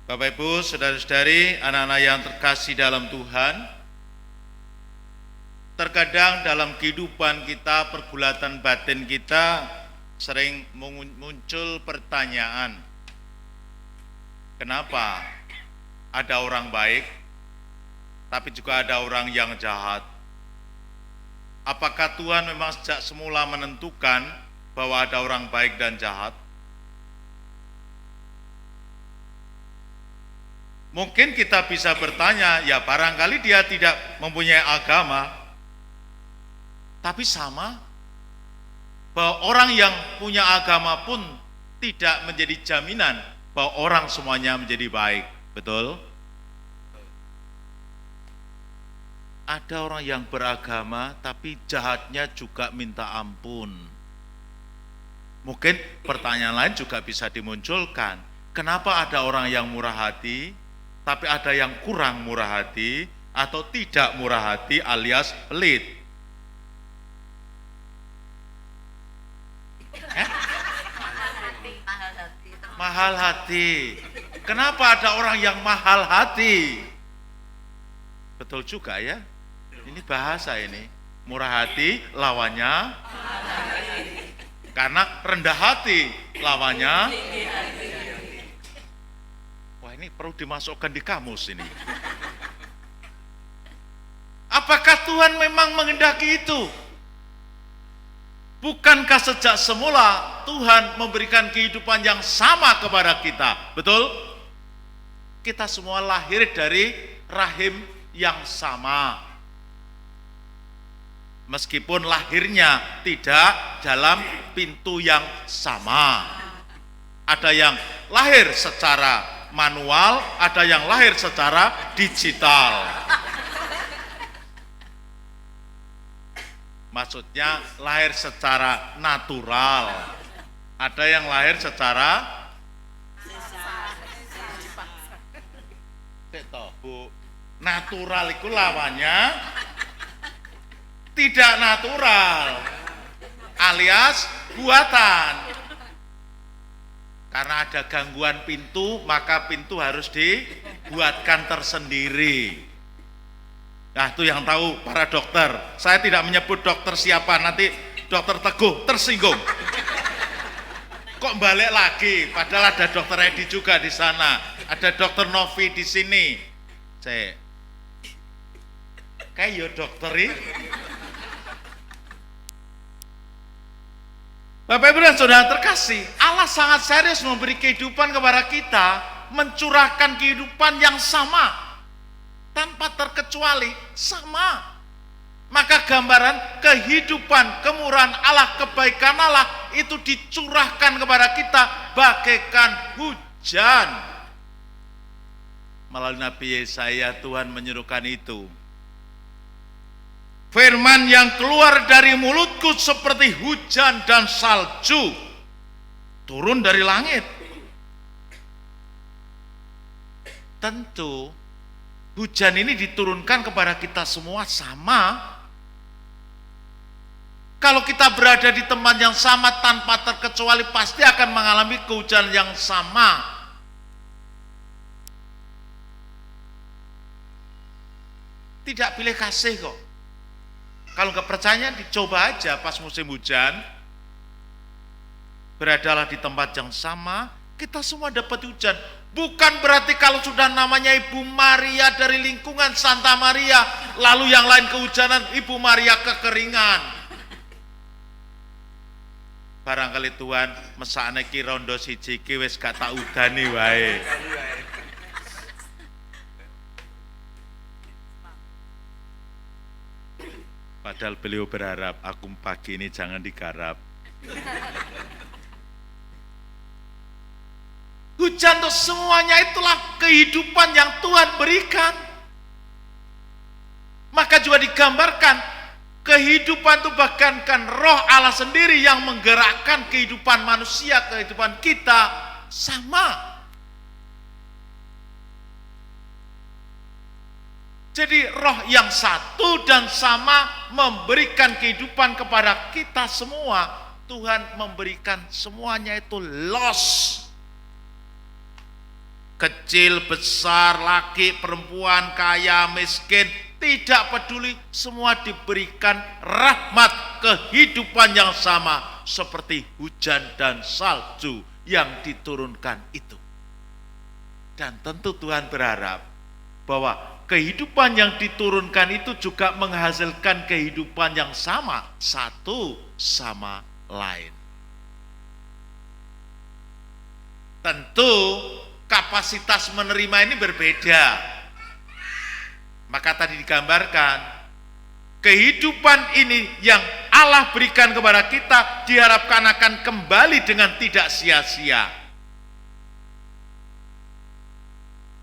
Bapak Ibu, saudara-saudari, anak-anak yang terkasih dalam Tuhan, terkadang dalam kehidupan kita, pergulatan batin kita sering muncul pertanyaan, kenapa ada orang baik, tapi juga ada orang yang jahat? Apakah Tuhan memang sejak semula menentukan bahwa ada orang baik dan jahat? Mungkin kita bisa bertanya, ya barangkali dia tidak mempunyai agama, tapi sama bahwa orang yang punya agama pun tidak menjadi jaminan bahwa orang semuanya menjadi baik. Betul? Ada orang yang beragama tapi jahatnya juga minta ampun. Mungkin pertanyaan lain juga bisa dimunculkan. Kenapa ada orang yang murah hati tapi ada yang kurang murah hati atau tidak murah hati alias pelit? Mahal hati. Kenapa ada orang yang mahal hati? Betul juga ya. Ini bahasa ini. Murah hati lawannya. Karena rendah hati lawannya. Wah, ini perlu dimasukkan di kamus ini. Apakah Tuhan memang menghendaki itu? Bukankah sejak semula Tuhan memberikan kehidupan yang sama kepada kita? Betul? Kita semua lahir dari rahim yang sama. Meskipun lahirnya tidak dalam pintu yang sama. Ada yang lahir secara manual, ada yang lahir secara digital. Maksudnya lahir secara natural. Ada yang lahir secara natural itu lawannya tidak natural alias buatan. Karena ada gangguan pintu, maka pintu harus dibuatkan tersendiri. Nah, itu yang tahu para dokter. Saya tidak menyebut dokter siapa, nanti dokter Teguh tersinggung. Kok balik lagi? Padahal ada dokter Edi juga di sana, ada dokter Novi di sini. Kayak yo dokter ini. Bapak Ibu dan Saudara terkasih, Allah sangat serius memberi kehidupan kepada kita, mencurahkan kehidupan yang sama, tanpa terkecuali, sama. Maka gambaran kehidupan, kemurahan Allah, kebaikan Allah itu dicurahkan kepada kita bagaikan hujan. Melalui Nabi Yesaya Tuhan menyerukan itu. Firman yang keluar dari mulutku seperti hujan dan salju turun dari langit. Tentu hujan ini diturunkan kepada kita semua sama. Kalau kita berada di tempat yang sama tanpa terkecuali pasti akan mengalami kehujanan yang sama. Tidak pilih kasih kok. Kalau nggak percaya dicoba aja pas musim hujan. Beradalah di tempat yang sama, kita semua dapat hujan. Bukan berarti kalau sudah namanya Ibu Maria dari lingkungan Santa Maria, lalu yang lain kehujanan, Ibu Maria kekeringan. Barangkali Tuhan mesakne ki rondo siji ki wis gak tak udani wae. Padahal beliau berharap aku pagi ini jangan digarap. Hujan itu semuanya itulah kehidupan yang Tuhan berikan. Maka juga digambarkan kehidupan itu bagaikan roh Allah sendiri yang menggerakkan kehidupan manusia, kehidupan kita sama. Jadi roh yang satu dan sama memberikan kehidupan kepada kita semua. Tuhan memberikan semuanya itu los. kecil, besar, laki, perempuan, kaya, miskin, tidak peduli, semua diberikan rahmat kehidupan yang sama seperti hujan dan salju yang diturunkan itu. Dan tentu Tuhan berharap bahwa kehidupan yang diturunkan itu juga menghasilkan kehidupan yang sama satu sama lain. Tentu kapasitas menerima ini berbeda. Maka tadi digambarkan kehidupan ini yang Allah berikan kepada kita diharapkan akan kembali dengan tidak sia-sia.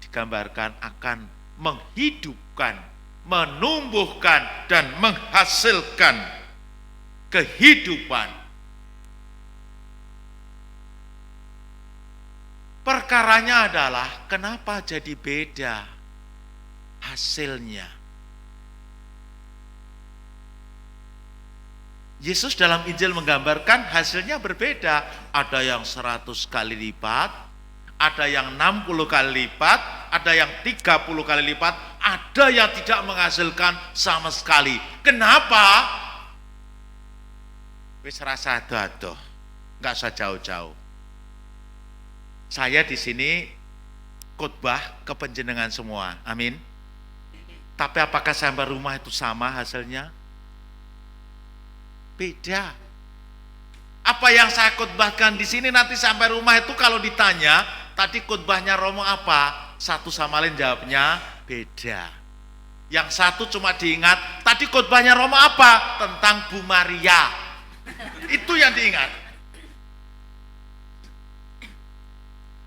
Digambarkan akan menghidupkan, menumbuhkan dan menghasilkan kehidupan. Perkaranya adalah kenapa jadi beda hasilnya. Yesus dalam Injil menggambarkan hasilnya berbeda. Ada yang 100 kali lipat, ada yang 60 kali lipat, ada yang 30 kali lipat, ada yang tidak menghasilkan sama sekali. Kenapa? Wis rasa adoh-adoh, nggak usah jauh-jauh. Saya di sini khotbah ke panjenengan semua, amin. Tapi apakah sampai rumah itu sama hasilnya? Beda. Apa yang saya khotbahkan di sini nanti sampai rumah itu kalau ditanya, tadi khotbahnya Romo apa? Satu sama lain jawabnya beda. Yang satu cuma diingat, tadi khotbahnya Romo apa? Tentang Bu Maria. Itu yang diingat.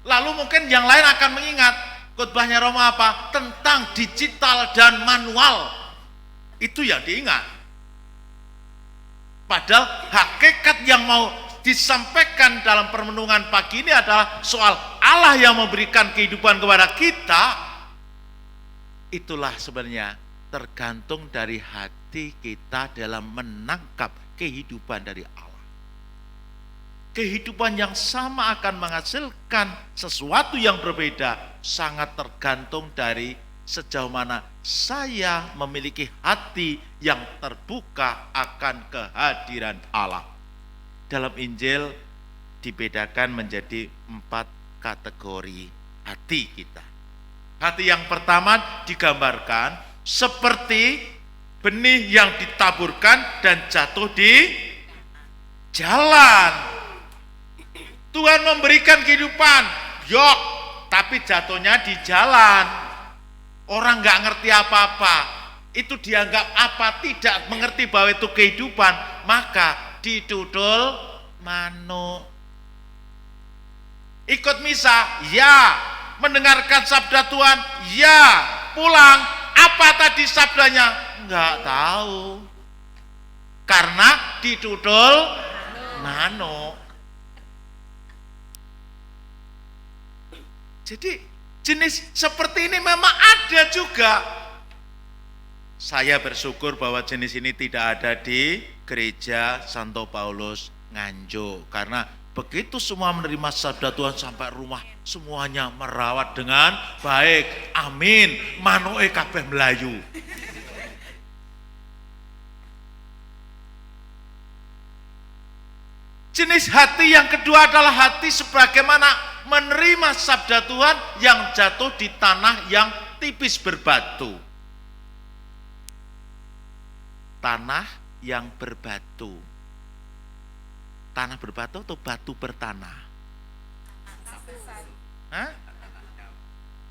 Lalu mungkin yang lain akan mengingat khotbahnya Romo apa? Tentang digital dan manual. Itu yang diingat. Padahal hakikat yang mau disampaikan dalam permenungan pagi ini adalah soal Allah yang memberikan kehidupan kepada kita. Itulah sebenarnya tergantung dari hati kita dalam menangkap kehidupan dari Allah. Kehidupan yang sama akan menghasilkan sesuatu yang berbeda, sangat tergantung dari sejauh mana saya memiliki hati yang terbuka akan kehadiran Allah. Dalam Injil dibedakan menjadi 4 kategori hati kita. Hati yang pertama digambarkan seperti benih yang ditaburkan dan jatuh di jalan. Tuhan memberikan kehidupan, yok, tapi jatuhnya di jalan. Orang nggak ngerti apa-apa, itu dianggap apa, tidak mengerti bahwa itu kehidupan, maka didudul manuk. Ikut misa, ya. Mendengarkan sabda Tuhan, ya. Pulang, apa tadi sabdanya? Nggak tahu. Karena didudul manuk. Jadi jenis seperti ini memang ada juga. Saya bersyukur bahwa jenis ini tidak ada di gereja Santo Paulus Nganjuk. Karena begitu semua menerima sabda Tuhan sampai rumah, semuanya merawat dengan baik. Amin. Manuke kabeh melayu. Jenis hati yang kedua adalah hati sebagaimana menerima sabda Tuhan yang jatuh di tanah yang tipis berbatu. Tanah yang berbatu. Tanah berbatu atau batu bertanah? Hah?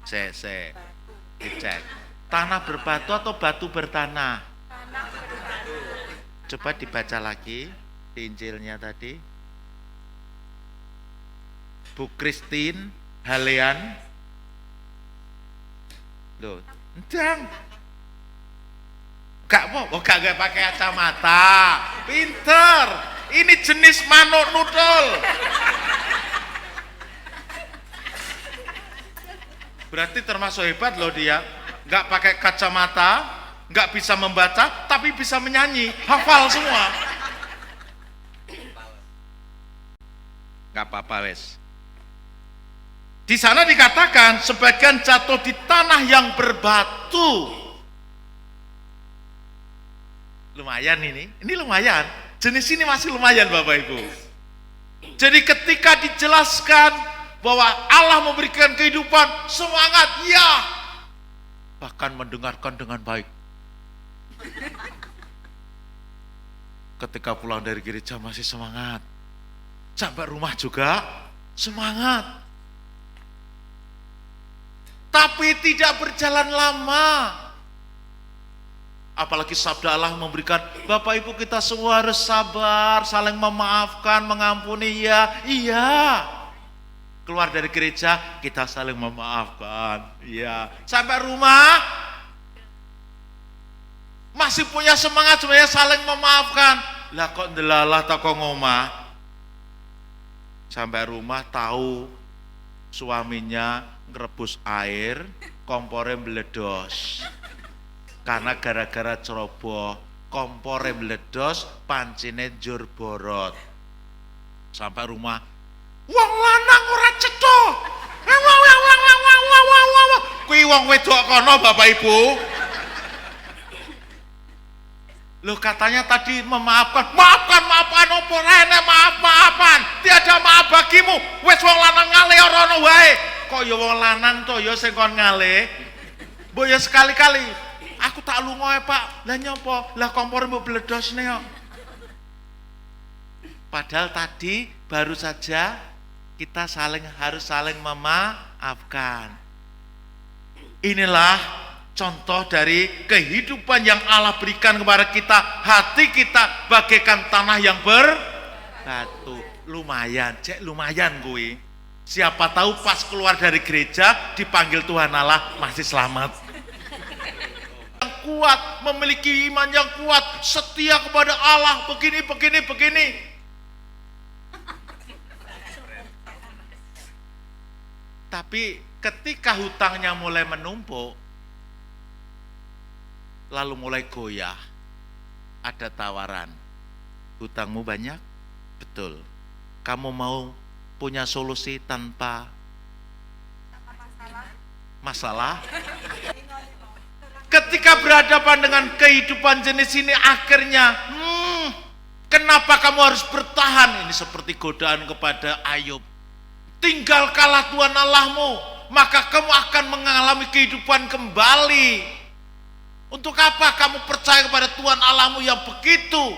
Dicek. Tanah berbatu atau batu bertanah? Coba dibaca lagi di Injilnya tadi. Bu Christine Halean. Loh, ndang. Gak pakai kacamata. Pinter. Ini jenis manuk nudul. Berarti termasuk hebat loh dia. Gak pakai kacamata, gak bisa membaca, tapi bisa menyanyi. Hafal semua. Gak apa-apa wes. Di sana dikatakan sebagian jatuh di tanah yang berbatu. Lumayan ini lumayan. Jenis ini masih lumayan Bapak Ibu. Jadi ketika dijelaskan bahwa Allah memberikan kehidupan, semangat, ya. Bahkan mendengarkan dengan baik. Ketika pulang dari gereja masih semangat. Sampai rumah juga semangat. Tapi tidak berjalan lama. Apalagi sabda Allah memberikan, Bapak Ibu kita semua harus sabar, saling memaafkan, mengampuni, ya. Iya. Keluar dari gereja, kita saling memaafkan, ya. Sampai rumah, masih punya semangat sebenarnya saling memaafkan. Lah kok ndelalah toko ngomah. Sampai rumah tahu suaminya ngerebus air, kompornya meledos. Karena gara-gara ceroboh, kompornya meledos, pancine njur borot. Sampai rumah, wong lanang ora cetha. Kuwi wong wedok kono Bapak Ibu. Loh katanya tadi memaafkan opo rene maafan. Tiada maaf bagimu. Wis wong lanang ngale ora ono wae. Kok ya wong lanang to ya sing kon ngale. Mbok ya sekali-kali. Aku tak lunga Pak. Lah nyopo? Lah kompor mbok bledosne kok. Padahal tadi baru saja kita harus saling memaafkan. Inilah contoh dari kehidupan yang Allah berikan kepada kita. Hati kita bagaikan tanah yang berbatu. Lumayan, lumayan gue. Siapa tahu pas keluar dari gereja dipanggil Tuhan Allah masih selamat. Yang kuat, memiliki iman yang kuat, setia kepada Allah, begini. Tapi ketika hutangnya mulai menumpuk, lalu mulai goyah, ada tawaran. Hutangmu banyak? Betul. Kamu mau punya solusi tanpa masalah? Ketika berhadapan dengan kehidupan jenis ini, akhirnya kenapa kamu harus bertahan? Ini seperti godaan kepada Ayub. Tinggalkanlah Tuhan Allahmu, maka kamu akan mengalami kehidupan kembali. Untuk apa kamu percaya kepada Tuhan Allahmu yang begitu?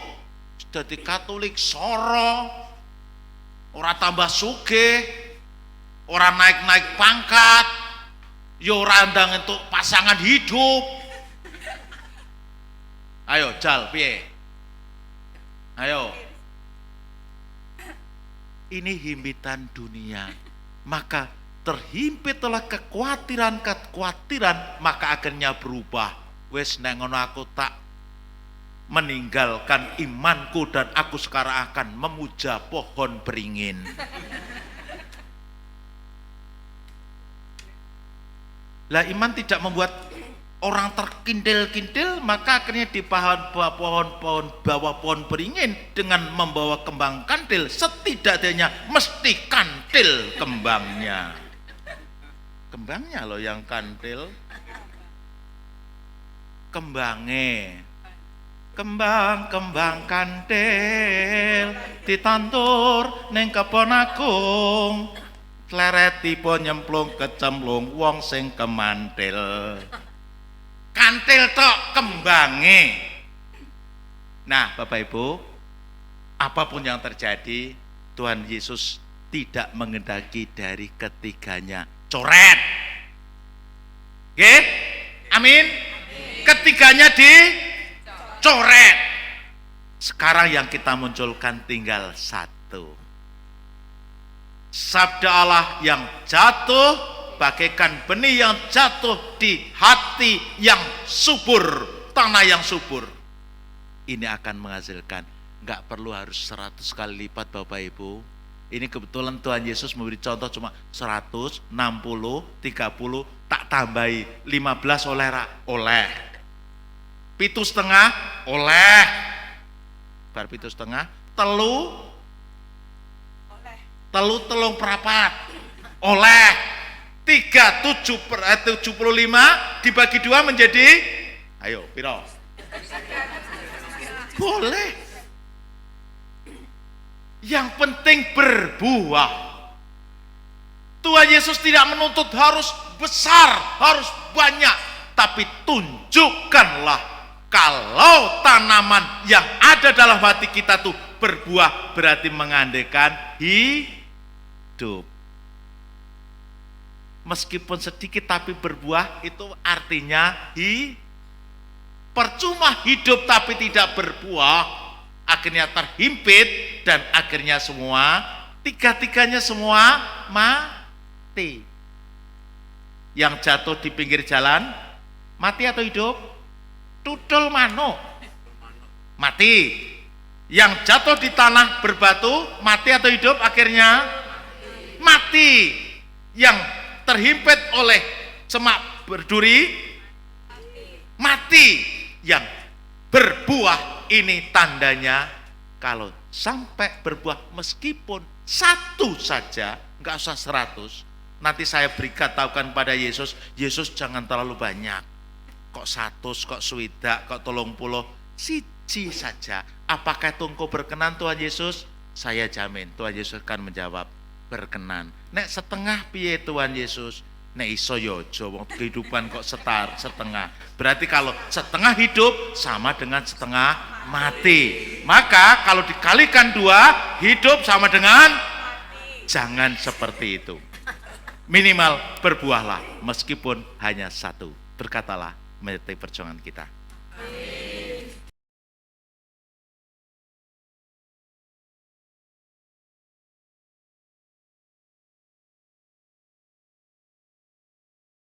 Jadi Katolik soro, orang tambah sugih, orang naik-naik pangkat, ya orang ndang untuk pasangan hidup. Ayo Jal, piye? Ayo. Ini himpitan dunia, maka terhimpit oleh kekhawatiran, maka akhirnya berubah. Wes nek ngono aku tak meninggalkan imanku dan aku sekarang akan memuja pohon beringin. Lah iman tidak membuat orang terkintil-kintil, maka akhirnya di bawah pohon beringin dengan membawa kembang kantil, setidaknya mesti kantil kembangnya. Kembangnya loh yang kantil. Kembang kantil ditandur ning kebon agung, kleretipun nyemplung kecemplung wong sing kemantil. Kantil tok kembange. Nah Bapak Ibu, apapun yang terjadi, Tuhan Yesus tidak menghendaki dari ketiganya coret. Oke? Amin. Ketiganya dicoret. Sekarang yang kita munculkan tinggal satu. Sabda Allah yang jatuh bagaikan benih yang jatuh di hati yang subur, tanah yang subur. Ini akan menghasilkan, nggak perlu harus 100 kali lipat Bapak Ibu. Ini kebetulan Tuhan Yesus memberi contoh cuma 100, 60, 30, tak tambahi 15 oleh 7,5 oleh bar 7,5 telung perapat oleh 75 dibagi 2 menjadi, ayo, piro? Boleh. Yang penting berbuah. Tuhan Yesus tidak menuntut harus besar, harus banyak, tapi tunjukkanlah kalau tanaman yang ada dalam hati kita tuh berbuah, berarti mengandaikan hidup. Meskipun sedikit tapi berbuah, itu artinya percuma hidup tapi tidak berbuah, akhirnya terhimpit dan akhirnya semua tiga-tiganya semua mati. Yang jatuh di pinggir jalan mati atau hidup? Tudul manuk mati. Yang jatuh di tanah berbatu mati atau hidup? Akhirnya mati. Yang terhimpit oleh semak berduri mati. Yang berbuah ini tandanya kalau sampai berbuah meskipun satu saja, enggak usah 100. Nanti saya beritahukan pada Yesus, Yesus jangan terlalu banyak. Kok 100, kok 20, kok 30, siji saja. Apakah itu engkau berkenan Tuhan Yesus? Saya jamin Tuhan Yesus akan menjawab berkenan. Nek setengah piye Tuhan Yesus? Nek iso yojo, wong kehidupan kok setengah. Berarti kalau setengah hidup sama dengan setengah mati. Maka kalau dikalikan 2, hidup sama dengan mati. Jangan seperti itu. Minimal berbuahlah meskipun hanya 1. Berkatalah menyertai perjuangan kita.